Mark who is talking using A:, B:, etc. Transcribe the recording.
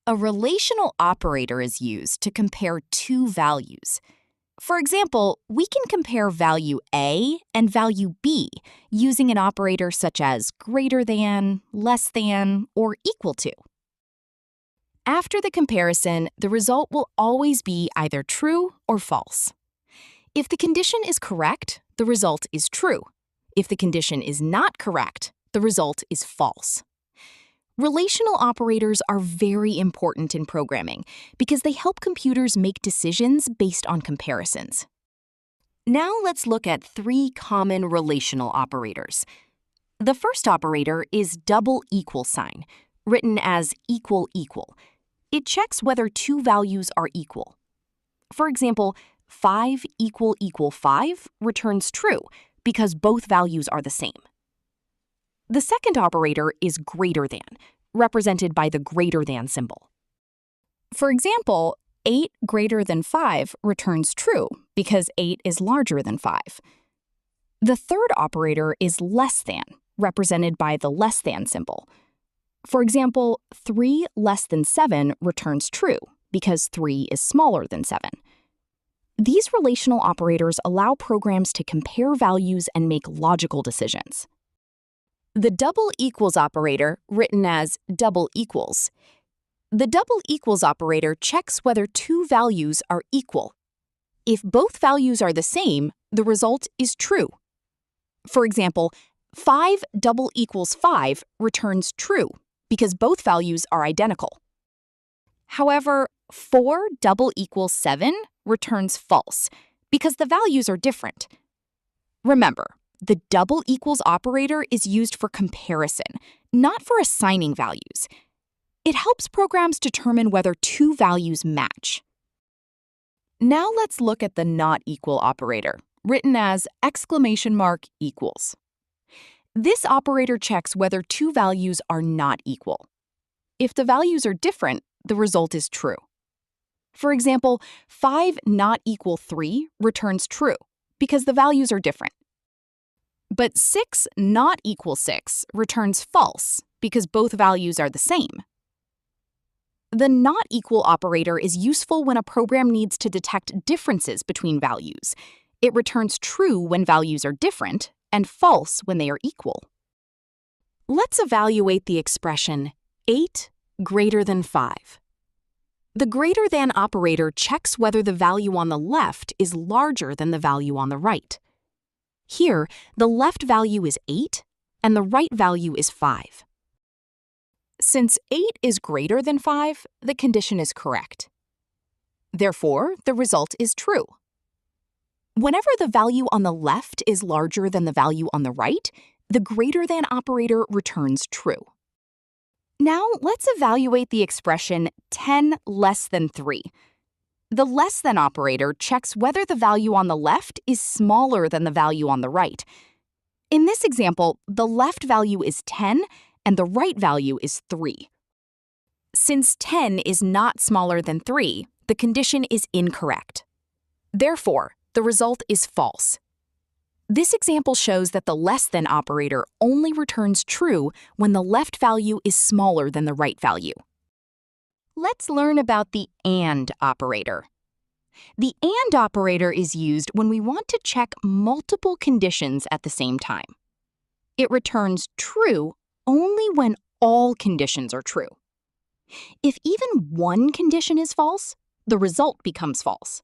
A: A relational operator is used to compare two values. For example, we can compare value A and value B using an operator such as greater than, less than, or equal to. After the comparison, the result will always be either true or false. If the condition is correct, the result is true. If the condition is not correct, the result is false. Relational operators are very important in programming because they help computers make decisions based on comparisons. Now let's look at three common relational operators. The first operator is double equal sign, written as equal equal. It checks whether two values are equal. For example, 5 = 5 returns true because both values are the same. The second operator is greater than, represented by the greater than symbol. For example, 8 > 5 returns true because 8 is larger than 5. The third operator is less than, represented by the less than symbol. For example, 3 < 7 returns true because 3 is smaller than 7. These relational operators allow programs to compare values and make logical decisions. The double equals operator, written as double equals. The double equals operator checks whether two values are equal. If both values are the same, the result is true. For example, 5 = 5 returns true because both values are identical. However, 4 = 7 returns false because the values are different. Remember, the double equals operator is used for comparison, not for assigning values. It helps programs determine whether two values match. Now let's look at the not equal operator, written as !equals. This operator checks whether two values are not equal. If the values are different, the result is true. For example, 5 ≠ 3 returns true because the values are different. But 6 ≠ 6 returns false because both values are the same. The not equal operator is useful when a program needs to detect differences between values. It returns true when values are different and false when they are equal. Let's evaluate the expression 8 > 5. The greater than operator checks whether the value on the left is larger than the value on the right. Here, the left value is 8 and the right value is 5. Since 8 is greater than 5, the condition is correct. Therefore, the result is true. Whenever the value on the left is larger than the value on the right, the greater than operator returns true. Now, let's evaluate the expression 10 less than 3. The less than operator checks whether the value on the left is smaller than the value on the right. In this example, the left value is 10 and the right value is 3. Since 10 is not smaller than 3, the condition is incorrect. Therefore, the result is false. This example shows that the less than operator only returns true when the left value is smaller than the right value. Let's learn about the AND operator. The AND operator is used when we want to check multiple conditions at the same time. It returns true only when all conditions are true. If even one condition is false, the result becomes false.